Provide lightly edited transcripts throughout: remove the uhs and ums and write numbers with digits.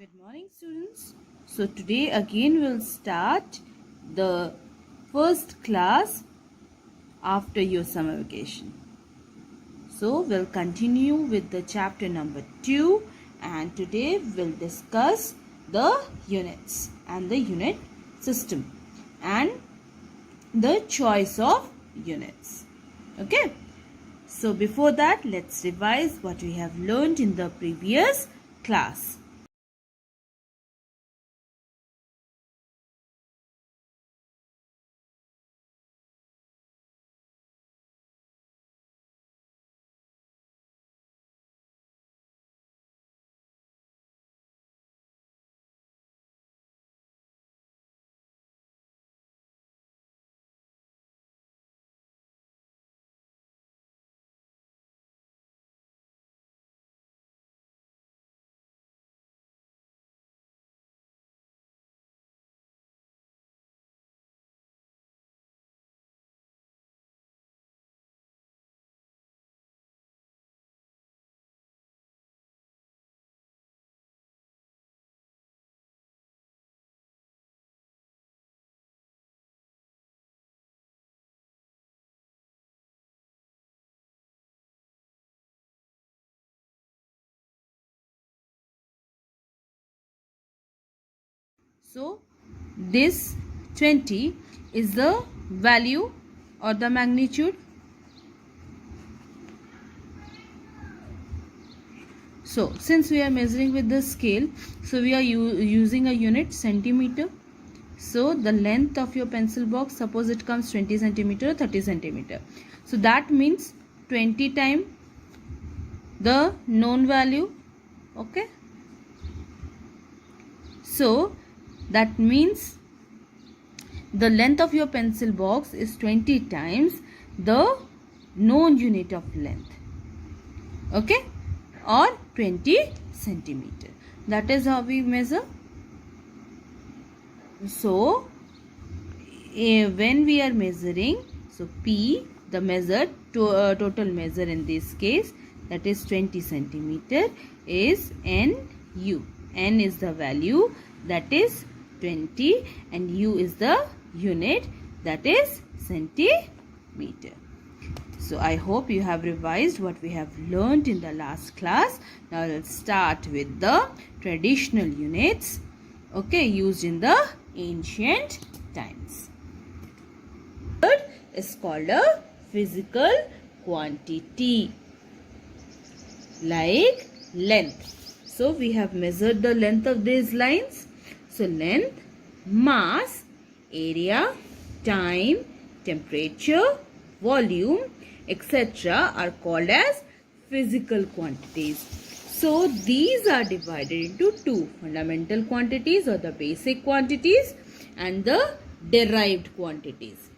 Good morning, students. So today again we'll start the first class after your summer vacation. So we'll continue with the chapter number 2, and today we'll discuss the units and the unit system and the choice of units. Okay. So before that, let's revise what we have learned in the previous class. So this 20 is the value or the magnitude. So since we are measuring with the scale, so we are using a unit centimeter. So the length of your pencil box, suppose it comes 20 centimeter or 30 centimeter. So that means 20 times the known value. Okay. So that means the length of your pencil box is 20 times the known unit of length. Okay, or 20 centimeter. That is how we measure. So when we are measuring, so P, the measured total measure in this case, that is 20 centimeter, is NU. N is the value, that is 20, and U is the unit, that is centimeter. So I hope you have revised what we have learned in the last class. Now let's start with the traditional units, okay, used in the ancient times. Third is called a physical quantity, like length. So we have measured the length of these lines. So length, mass, area, time, temperature, volume, etc. are called as physical quantities. So these are divided into two: fundamental quantities or the basic quantities and the derived quantities.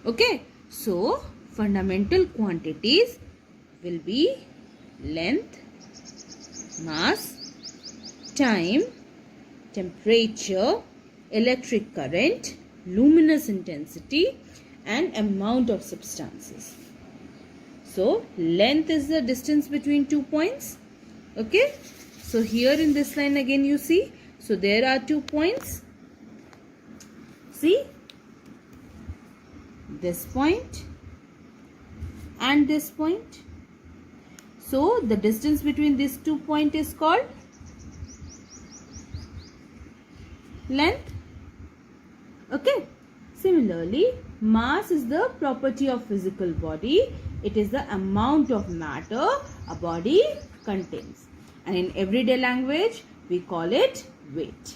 Okay, so fundamental quantities will be length, mass, time, temperature, electric current, luminous intensity, and amount of substances. So length is the distance between 2 points. Okay, so here in this line again you see, so there are 2 points. See, this point and this point. So the distance between these 2 points is called length. Okay. Similarly, mass is the property of physical body. It is the amount of matter a body contains. And in everyday language, we call it weight.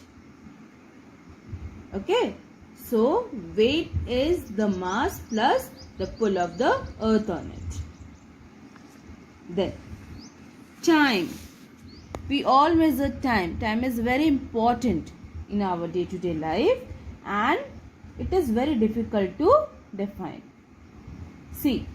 Okay. So weight is the mass plus the pull of the earth on it. Then time. We all measure time. Time is very important in our day-to-day life, and it is very difficult to define. See,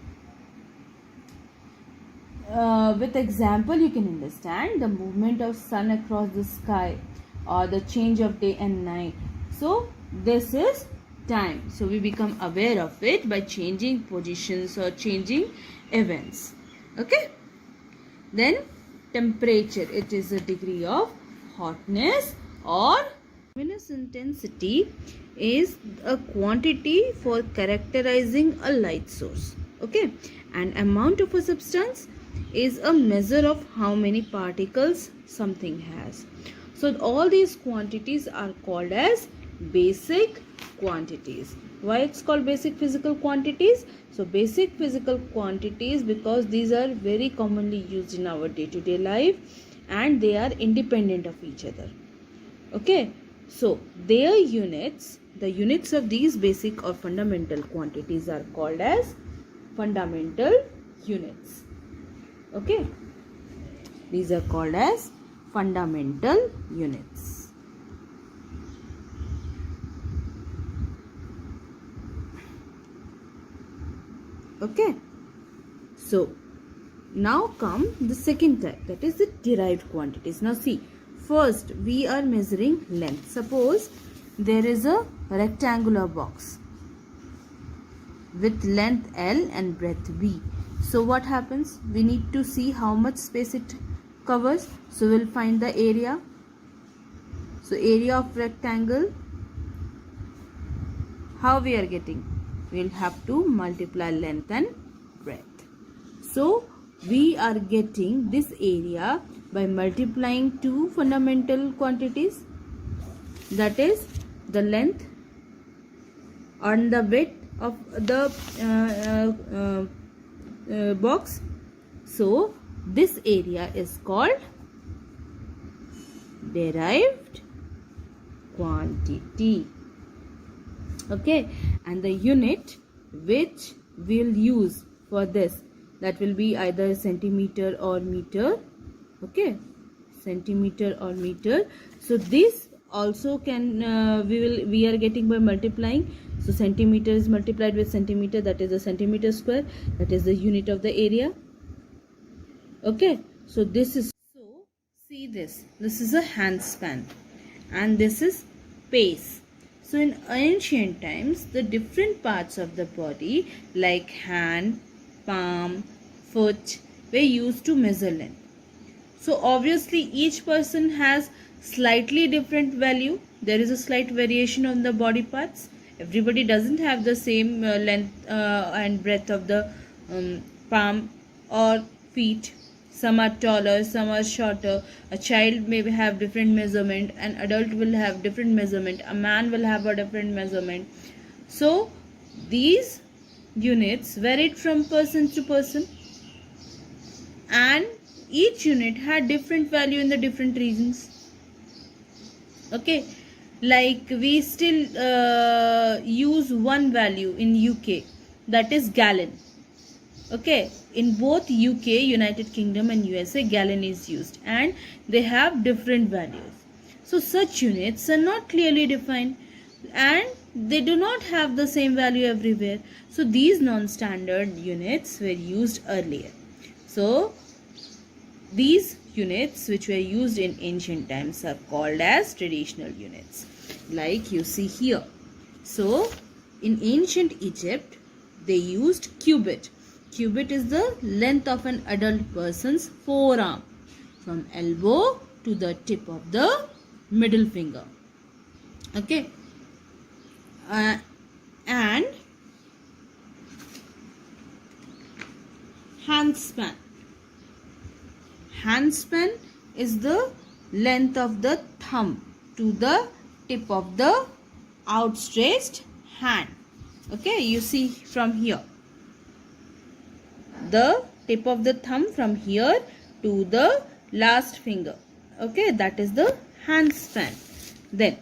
with example you can understand the movement of sun across the sky or the change of day and night. So this is time. So we become aware of it by changing positions or changing events. Okay. Then temperature, it is a degree of hotness or luminous intensity is a quantity for characterizing a light source. Okay, and amount of a substance is a measure of how many particles something has. So all these quantities are called as basic quantities. Why it's called basic physical quantities? So basic physical quantities because these are very commonly used in our day-to-day life and they are independent of each other. Okay, so their units, the units of these basic or fundamental quantities are called as fundamental units. Okay, these are called as fundamental units. Okay, so now come the second type, that is the derived quantities. Now see, first we are measuring length. Suppose there is a rectangular box with length L and breadth B. So what happens? We need to see how much space it covers. So we'll find the area. So area of rectangle, how we are getting? We'll have to multiply length and breadth. So we are getting this area by multiplying two fundamental quantities, that is the length and the width of the box. So this area is called derived quantity. Okay, and the unit which we'll use for this, that will be either centimeter or meter. Okay, centimeter or meter. So this also can we are getting by multiplying. So centimeter is multiplied with centimeter, that is a centimeter square, that is the unit of the area. Okay, so this is, so see this is a handspan and this is pace. So in ancient times, the different parts of the body like hand, palm, foot were used to measure length. So obviously each person has slightly different value. There is a slight variation on the body parts. Everybody doesn't have the same length and breadth of the palm or feet. Some are taller, some are shorter. A child may have different measurement. An adult will have different measurement. A man will have a different measurement. So these units varied from person to person, and each unit had different value in the different regions. Okay, like we still use one value in UK, that is gallon. Okay, in both UK, United Kingdom and USA, gallon is used and they have different values. So such units are not clearly defined and they do not have the same value everywhere. So these non-standard units were used earlier. So these units which were used in ancient times are called as traditional units, like you see here. So in ancient Egypt, they used cubit. Cubit is the length of an adult person's forearm from elbow to the tip of the middle finger. Okay, and handspan. Handspan is the length of the thumb to the tip of the outstretched hand. Okay, you see from here, the tip of the thumb from here to the last finger. Okay, that is the handspan. Then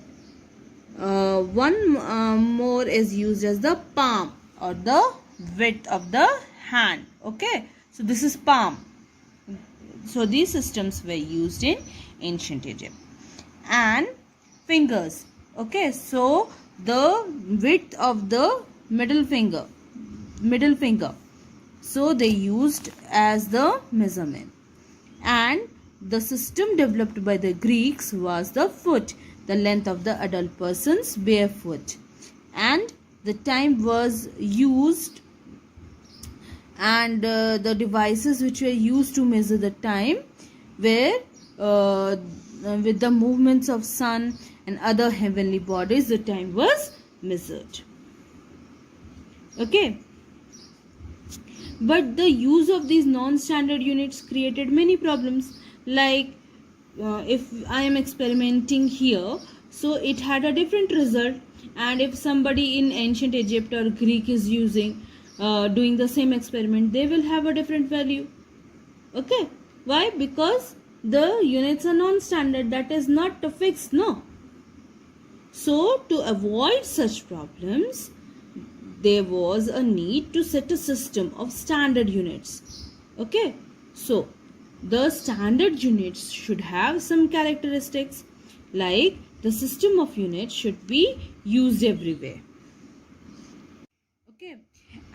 one more is used as the palm or the width of the hand. Okay, so this is palm. So these systems were used in ancient Egypt. And fingers. Okay, so the width of the middle finger. So they used as the measurement. And the system developed by the Greeks was the foot, the length of the adult person's bare foot. And the time was used, and the devices which were used to measure the time were with the movements of sun and other heavenly bodies, the time was measured. Okay. But the use of these non-standard units created many problems. Like if I am experimenting here, so it had a different result, and if somebody in ancient Egypt or Greek is doing the same experiment, they will have a different value. Okay. Why? Because the units are non-standard, that is not fixed, no. So to avoid such problems, there was a need to set a system of standard units. Okay. So the standard units should have some characteristics, like the system of units should be used everywhere. Okay.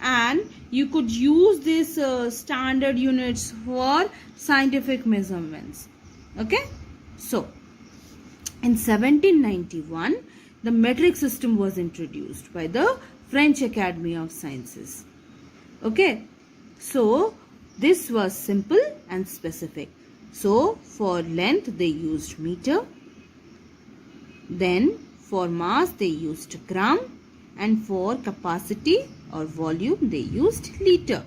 And you could use these standard units for scientific measurements. Okay. So in 1791, the metric system was introduced by the French Academy of Sciences. Okay. So this was simple and specific. So for length they used meter. Then for mass they used gram. And for capacity or volume they used liter.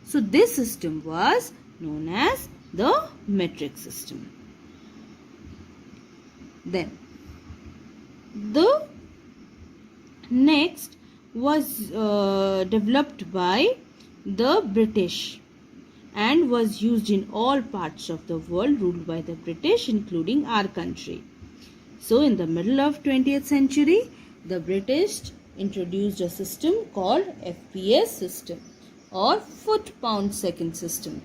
So this system was known as the metric system. Then the next was developed by the British and was used in all parts of the world ruled by the British, including our country. So in the middle of 20th century, the British introduced a system called FPS system or foot pound second system.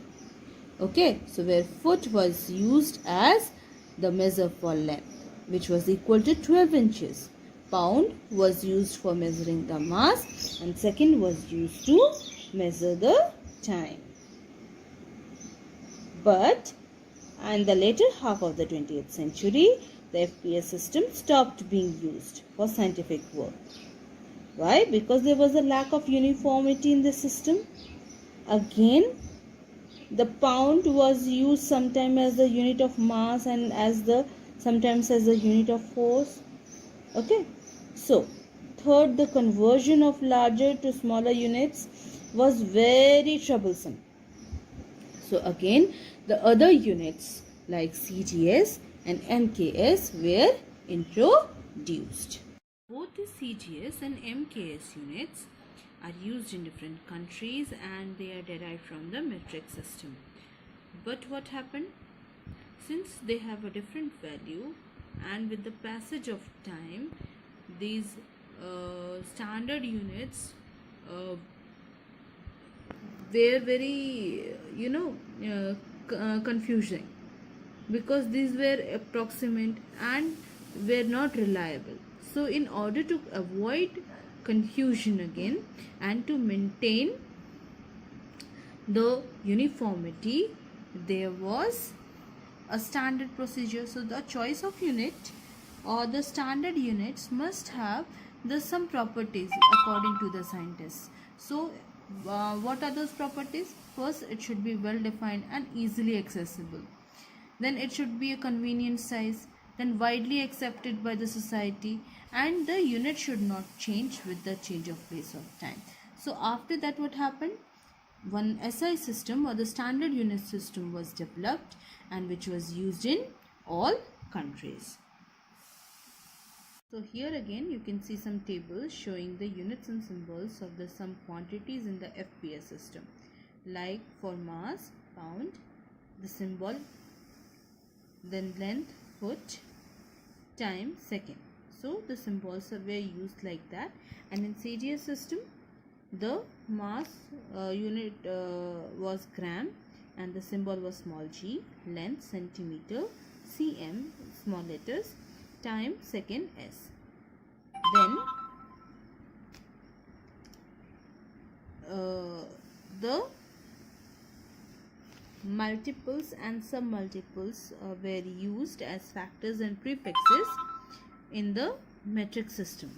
Okay, so where foot was used as the measure for length, which was equal to 12 inches. Pound was used for measuring the mass, and second was used to measure the time. But in the later half of the 20th century, the FPS system stopped being used for scientific work. Why? Because there was a lack of uniformity in the system. Again, the pound was used sometimes as the unit of mass and sometimes as a unit of force. Okay. So, third, the conversion of larger to smaller units was very troublesome. So again, the other units like CGS and MKS were introduced. Both the CGS and MKS units are used in different countries and they are derived from the metric system. But what happened? Since they have a different value and with the passage of time, these standard units were very, confusing, because these were approximate and were not reliable. So in order to avoid confusion again and to maintain the uniformity, there was a standard procedure. So the choice of unit or the standard units must have some properties according to the scientists. So what are those properties? First, it should be well defined and easily accessible. Then it should be a convenient size, then widely accepted by the society, and the unit should not change with the change of place of time. So after that, what happened? One SI system or the standard unit system was developed and which was used in all countries. So here again you can see some tables showing the units and symbols of the some quantities in the FPS system. Like for mass, pound, the symbol, then length, foot, time, second. So the symbols were used like that. And in CGS system, the mass unit was gram and the symbol was small g, length centimeter, cm small letters, time second s. Then the multiples and submultiples were used as factors and prefixes in the metric system.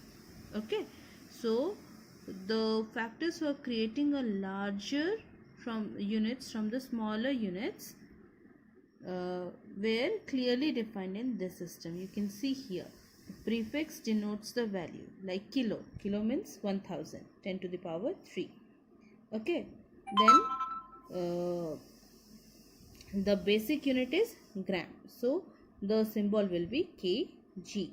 Okay, so the factors were creating a larger from units from the smaller units were clearly defined in this system. You can see here the prefix denotes the value, like kilo. Kilo means 1000, 10 to the power 3. Okay, then the basic unit is gram, so the symbol will be kg.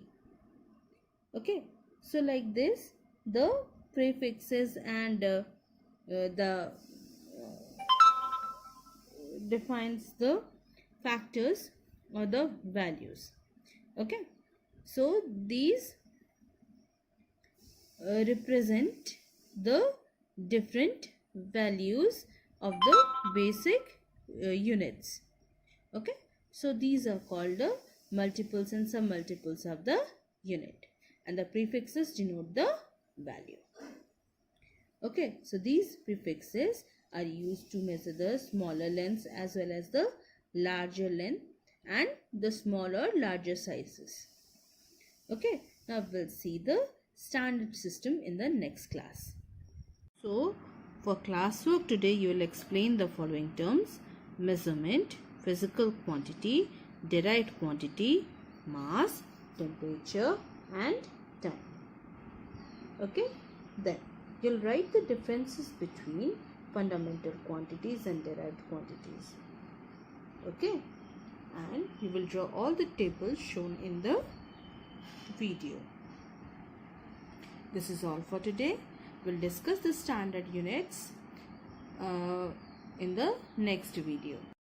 Okay, so like this the prefixes and the defines the factors or the values. Okay, so these represent the different values of the basic units. Okay, so these are called the multiples and submultiples of the unit, and the prefixes denote the value. Okay, so these prefixes are used to measure the smaller lengths as well as the larger length and the smaller larger sizes. Okay, now we'll see the standard system in the next class. So for classwork today you will explain the following terms: measurement, physical quantity, derived quantity, mass, temperature and time. Okay, then you'll write the differences between fundamental quantities and derived quantities. Okay, and you will draw all the tables shown in the video. This is all for today. We'll discuss the standard units in the next video.